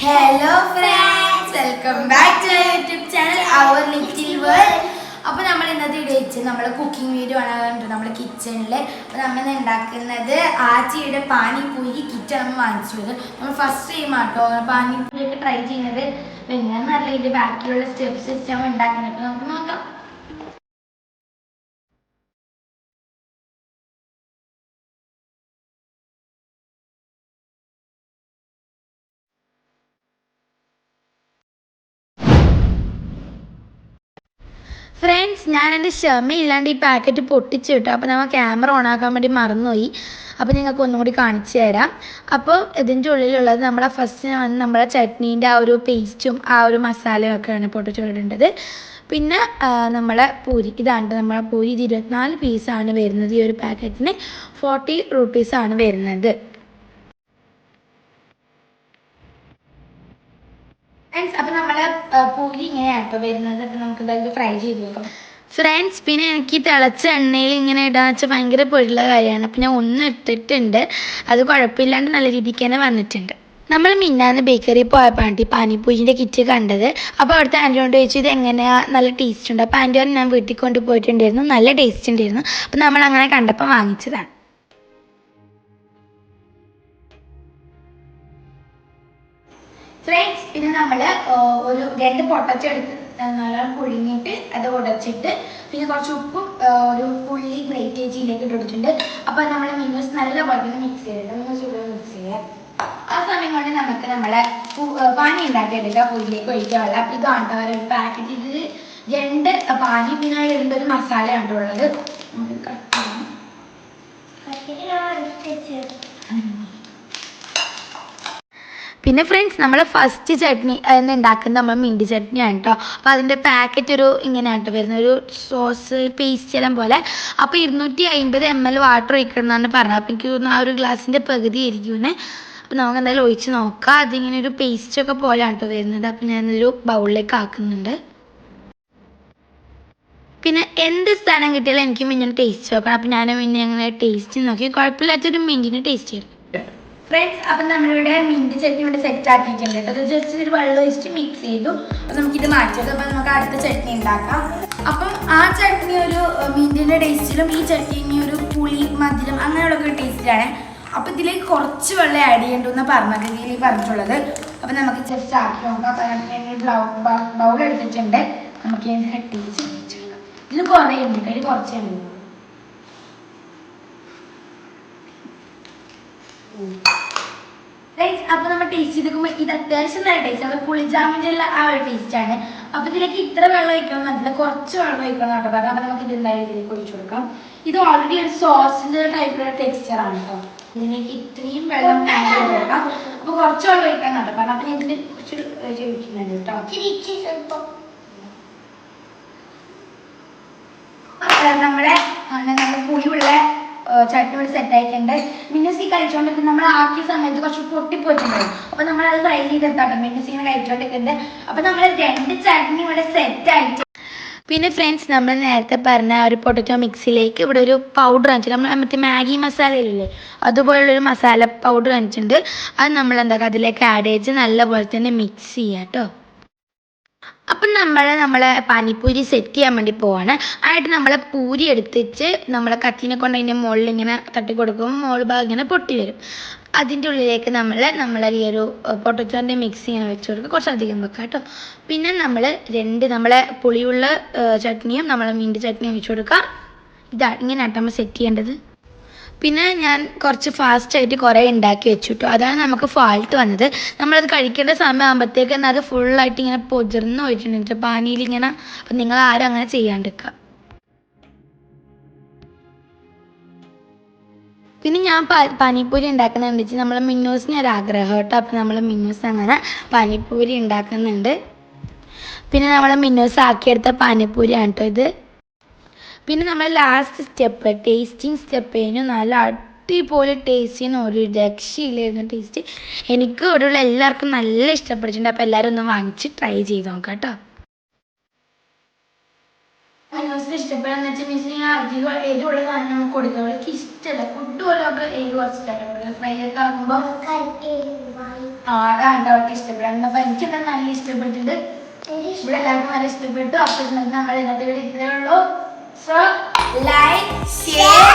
Hello friends, welcome back to YouTube channel our little world. അപ്പോൾ നമ്മൾ ഇന്നത്തെ video വെച്ച് നമ്മൾ കുക്കിംഗ് വീഡിയോ ആണ് കണ്ടത് നമ്മുടെ കിച്ചണിൽ. അപ്പോൾ നമ്മൾ ഉണ്ടാക്കുന്നത് ആച്ചിയുടെ പാനിപ്പൂരി കിറ്റാണ് നമ്മൾ വാങ്ങിച്ചത്. നമ്മൾ ഫസ്റ്റ് ടൈം ആട്ടോ പാനിപ്പൂരിയൊക്കെ ട്രൈ ചെയ്യുന്നത്. പിന്നെ നല്ല ഇതിൻ്റെ ബാക്കിയുള്ള സ്റ്റെപ്സ് വെച്ച് നമ്മൾ ഉണ്ടാക്കുന്നത്. നമുക്ക് നോക്കാം. ഫ്രണ്ട്സ്, ഞാൻ എൻ്റെ ക്ഷമയില്ലാണ്ട് ഈ പാക്കറ്റ് പൊട്ടിച്ചു കിട്ടും. അപ്പോൾ നമ്മൾ ക്യാമറ ഓൺ ആക്കാൻ വേണ്ടി മറന്നുപോയി. അപ്പോൾ നിങ്ങൾക്ക് ഒന്നും കൂടി കാണിച്ചു തരാം. അപ്പോൾ ഇതിൻ്റെ ഉള്ളിലുള്ളത് നമ്മളെ ഫസ്റ്റ് നമ്മളെ ചട്നീൻ്റെ ആ ഒരു പേസ്റ്റും ആ ഒരു മസാലയും ഒക്കെയാണ് പൊട്ടിച്ചിടേണ്ടത്. പിന്നെ നമ്മളെ പൂരി, ഇതാണ് നമ്മളെ പൂരി. ഇത് 24 പീസാണ് വരുന്നത്. ഈ ഒരു പാക്കറ്റിന് 40 റുപ്പീസാണ് വരുന്നത്. അപ്പം നമ്മളെ പൂരി ഇങ്ങനെയാണ് ഇപ്പോൾ വരുന്നത്. അപ്പം നമുക്ക് ഇതായത് ഫ്രൈ ചെയ്ത് വെക്കാം ഫ്രണ്ട്സ്. പിന്നെ എനിക്ക് തിളച്ച എണ്ണയിൽ ഇങ്ങനെ ഇടാന്ന് വെച്ചാൽ ഭയങ്കര പൊടിയുള്ള കാര്യമാണ്. അപ്പം ഞാൻ ഒന്ന് ഇട്ടിട്ടുണ്ട്. അത് കുഴപ്പമില്ലാണ്ട് നല്ല രീതിക്ക് തന്നെ വന്നിട്ടുണ്ട്. നമ്മൾ മിന്നാന്ന് ബേക്കറി പോയപ്പോഴാണ് ഈ പാനിപ്പൂരിൻ്റെ കിറ്റ് കണ്ടത്. അപ്പോൾ അവിടുത്തെ ആൻറ്റിയോട് ചോദിച്ചു ഇത് എങ്ങനെയാണ്, നല്ല ടേസ്റ്റ് ഉണ്ട്. അപ്പോൾ ആൻറ്റി ഞാൻ വീട്ടിൽ കൊണ്ട് പോയിട്ടുണ്ടായിരുന്നു, നല്ല ടേസ്റ്റ് ഉണ്ടായിരുന്നു. അപ്പം നമ്മൾ അങ്ങനെ കണ്ടപ്പോൾ വാങ്ങിച്ചതാണ്. ഫ്രണ്ട്സ്, പിന്നെ നമ്മൾ ഒരു 2 പൊട്ടറ്റോ എടുത്ത് നല്ല പുഴുങ്ങിയിട്ട് അത് ഉടച്ചിട്ട് പിന്നെ കുറച്ച് ഉപ്പും ഒരു പുള്ളി ഗ്രേറ്റേജിയിലേക്ക് ഇട്ടിട്ടുണ്ട്. അപ്പോൾ നമ്മൾ മിന്നൂസ് നല്ല പോലെ തന്നെ മിക്സ് ചെയ്തിട്ട് മിക്സ് ചെയ്യാം. ആ സമയം കൊണ്ട് നമുക്ക് നമ്മളെ പാനി ഉണ്ടാക്കിയെടുക്കാം. പുല്ലിലേക്ക് ഒഴിക്കാനുള്ള ഇതാണ് ഒരു പാക്കറ്റ്. ഇതിൽ 2 പാനി പിന്നെ 2 മസാലയാണ് ഉള്ളത്. പിന്നെ ഫ്രണ്ട്സ്, നമ്മൾ ഫസ്റ്റ് ചട്നി എന്ന് ഉണ്ടാക്കുന്നത് നമ്മൾ മിൻറ്റ് ചട്നിയാണ് കേട്ടോ. അപ്പോൾ അതിൻ്റെ പാക്കറ്റ് ഒരു ഇങ്ങനെയാണ് കേട്ടോ വരുന്നത്, ഒരു സോസ് പേസ്റ്റ് എല്ലാം പോലെ. അപ്പോൾ 250 ml വാട്ടർ ഒഴിക്കണം എന്നാണ് പറഞ്ഞത്. അപ്പോൾ എനിക്ക് തോന്നുന്നു ആ ഒരു ഗ്ലാസിൻ്റെ പകുതി ആയിരിക്കുമെന്ന്. അപ്പോൾ നമുക്ക് എന്തായാലും ഒഴിച്ച് നോക്കാം. അതിങ്ങനെ ഒരു പേസ്റ്റൊക്കെ പോലെയാണ് കേട്ടോ വരുന്നത്. അപ്പോൾ ഞാനൊരു ബൗളിലേക്ക് ആക്കുന്നുണ്ട്. പിന്നെ എന്ത് സ്ഥലം കിട്ടിയാലും എനിക്ക് മിന്നിന് ടേസ്റ്റ് നോക്കണം. അപ്പോൾ ഞാൻ പിന്നെ അങ്ങനെ ടേസ്റ്റ് നോക്കി കുഴപ്പമില്ലാത്തൊരു മിൻറ്റിന് ടേസ്റ്റ് ചെയ്തു ഫ്രണ്ട്സ്. അപ്പം നമ്മളിവിടെ മിൻറ്റ് ചട്നി ഇവിടെ സെറ്റ് ആക്കിയിട്ടുണ്ട് കേട്ടോ. അത് ജസ്റ്റ് ഒരു വെള്ളം ഒഴിച്ചിട്ട് മിക്സ് ചെയ്തു. അപ്പോൾ നമുക്കിത് മാറ്റിയത്. അപ്പോൾ നമുക്ക് അടുത്ത ചട്നി ഉണ്ടാക്കാം. അപ്പം ആ ചട്നി ഒരു മിൻറ്റിൻ്റെ ടേസ്റ്റിലും ഈ ചട്നി ഒരു പുളി മധുരം അങ്ങനെയുള്ളൊക്കെ ടേസ്റ്റിലാണ്. അപ്പോൾ ഇതിലേക്ക് കുറച്ച് വെള്ളം ആഡ് ചെയ്യേണ്ടെന്ന് പറഞ്ഞത് ഇതിൽ പറഞ്ഞിട്ടുള്ളത്. അപ്പം നമുക്ക് ജസ്റ്റ് ആക്കി നോക്കാം. അപ്പം ഞാൻ ബൗൾ എടുത്തിട്ടുണ്ട്. നമുക്ക് ടേസ്റ്റ് ഇതിൽ കുറേ ഉണ്ട്, അതിൽ കുറച്ചേ ഉണ്ട്. അപ്പോൾ നമ്മൾ ടേസ്റ്റ് ചെയ്തിരിക്കുമ്പോൾ ഇത് അത്യാവശ്യം നല്ല ടേസ്റ്റ് ആണ്. പുളിജാമിൻ്റെ ആ ഒരു ടേസ്റ്റാണ്. അപ്പോൾ ഇതിലേക്ക് ഇത്ര വെള്ളം ഒഴിക്കണം എന്നല്ല, കുറച്ച് വെള്ളം ഒഴിക്കണം കേട്ടോ. അപ്പോൾ നമുക്ക് ഇത് എന്തായാലും ഇതിലേക്ക് ഒഴിച്ചു കൊടുക്കാം. ഇത് ഓൾറെഡി ഒരു സോസിൻ്റെ ടൈപ്പിലുള്ള ടെക്സ്ചറാണ് കേട്ടോ. ഇതിലേക്ക് ഇത്രയും വെള്ളം കൊടുക്കാം. അപ്പോൾ കുറച്ച് വെള്ളം ഒഴിക്കണം കേട്ടോ. കാരണം അപ്പം ഇതിന് കുറച്ച് ഒഴിക്കുന്നുണ്ട് കേട്ടോ. നമ്മുടെ പുളിയുള്ള ചട്നി ഇവിടെ സെറ്റ് ആയിട്ടുണ്ട്. മിന്നസി കഴിച്ചുകൊണ്ടിരിക്കുന്നത് നമ്മൾ ആക്കിയ സമയത്ത് കുറച്ച് പൊട്ടിപ്പോയിട്ടുണ്ടായിരുന്നു. അപ്പോൾ നമ്മളത് ഫ്രൈ ചെയ്തെടുത്താട്ടോ മിന്നസിനെ കഴിച്ചുകൊണ്ടിരിക്കുന്നത്. അപ്പോൾ നമ്മൾ 2 ചട്നി ഇവിടെ സെറ്റ് ആയിട്ട്. പിന്നെ ഫ്രണ്ട്സ്, നമ്മൾ നേരത്തെ പറഞ്ഞ ഒരു പൊട്ടറ്റോ മിക്സിലേക്ക് ഇവിടെ ഒരു പൗഡർ വാങ്ങിച്ചിട്ട് നമ്മൾ മറ്റേ മാഗി മസാലയില്ലേ അതുപോലുള്ളൊരു മസാല പൗഡർ വാങ്ങിച്ചിട്ടുണ്ട്. അത് നമ്മൾ എന്താക്കുക അതിലേക്ക് ആഡ് ചെയ്ത് നല്ലപോലെ തന്നെ മിക്സ് ചെയ്യാം കേട്ടോ. അപ്പം നമ്മളെ പാനിപ്പൂരി സെറ്റ് ചെയ്യാൻ വേണ്ടി പോവാണ്. ആയിട്ട് നമ്മളെ പൂരി എടുത്തിട്ട് നമ്മളെ കത്തിനെ കൊണ്ട് അതിൻ്റെ മുകളിൽ ഇങ്ങനെ തട്ടി കൊടുക്കുമ്പോൾ മുകൾ ഭാഗം ഇങ്ങനെ പൊട്ടി വരും. അതിൻ്റെ ഉള്ളിലേക്ക് നമ്മളെ ഈ ഒരു പൊട്ടറ്റോൻ്റെ മിക്സ് ഇങ്ങനെ വെച്ച് കൊടുക്കുക. കുറച്ചധികം വെക്കാം കേട്ടോ. പിന്നെ നമ്മൾ 2 നമ്മളെ പുളിയുള്ള ചട്നിയും നമ്മളെ മിൻറ്റ് ചട്നിയും വെച്ച് കൊടുക്കാം. ഇതാണ് ഇങ്ങനെയാണ് നമ്മൾ സെറ്റ് ചെയ്യേണ്ടത്. പിന്നെ ഞാൻ കുറച്ച് ഫാസ്റ്റായിട്ട് കുറേ ഉണ്ടാക്കി വെച്ചു കേട്ടോ. അതാണ് നമുക്ക് ഫാൾട്ട് വന്നത്. നമ്മളത് കഴിക്കേണ്ട സമയമാകുമ്പോഴത്തേക്ക് തന്നെ അത് ഫുള്ളായിട്ട് ഇങ്ങനെ പൊതിർന്ന് പോയിട്ടുണ്ട് പാനിയിൽ ഇങ്ങനെ. അപ്പം നിങ്ങൾ ആരും അങ്ങനെ ചെയ്യാണ്ടിരിക്കുക. പിന്നെ ഞാൻ പാനിപ്പൂരി ഉണ്ടാക്കുന്നുണ്ട് വെച്ചാൽ നമ്മളെ മിന്നൂസിന് ഒരു ആഗ്രഹം കേട്ടോ. അപ്പം നമ്മൾ മിന്നൂസ് അങ്ങനെ പാനിപ്പൂരി ഉണ്ടാക്കുന്നുണ്ട്. പിന്നെ നമ്മളെ മിന്നൂസ് ആക്കിയെടുത്ത പാനിപ്പൂരിയാണ് കേട്ടോ ഇത്. പിന്നെ നമ്മൾ ലാസ്റ്റ് സ്റ്റെപ്പ് ടേസ്റ്റിംഗ് സ്റ്റെപ്പ് കഴിഞ്ഞു. നല്ല അടിപൊളി ടേസ്റ്റിന് ഒരു രക്ഷയില്ലായിരുന്നു ടേസ്റ്റ്. എനിക്ക് ഇവിടെയുള്ള എല്ലാവർക്കും നല്ല ഇഷ്ടപ്പെട്ടിട്ടുണ്ട്. അപ്പോൾ എല്ലാവരും ഒന്ന് വാങ്ങിച്ച് ട്രൈ ചെയ്ത് നോക്കാം കേട്ടോ. മിന്നൂസിന് ഇഷ്ടപ്പെടാന്ന് വെച്ചാൽ മിസ്സിന് അധികം എരിവുള്ള സാധനങ്ങൾ കൊടുക്കുക. അവൾക്ക് ഇഷ്ടമല്ല ഫുഡ് പോലും അവർക്ക് എരിവ് കുറച്ചിട്ടാണ് ഫ്രൈ ഒക്കെ ആകുമ്പോൾ അതാണ് അവർക്ക് ഇഷ്ടപ്പെടാൻ. അപ്പൊ എനിക്കെന്താ നല്ല ഇഷ്ടപ്പെട്ടിട്ട് ഇവിടെ എല്ലാവർക്കും നല്ല ഇഷ്ടപ്പെട്ടു. അപ്പോൾ നമ്മൾ ഇന്നത്തെ വീഡിയോ ഇത്രയേ ഉള്ളൂ. So like share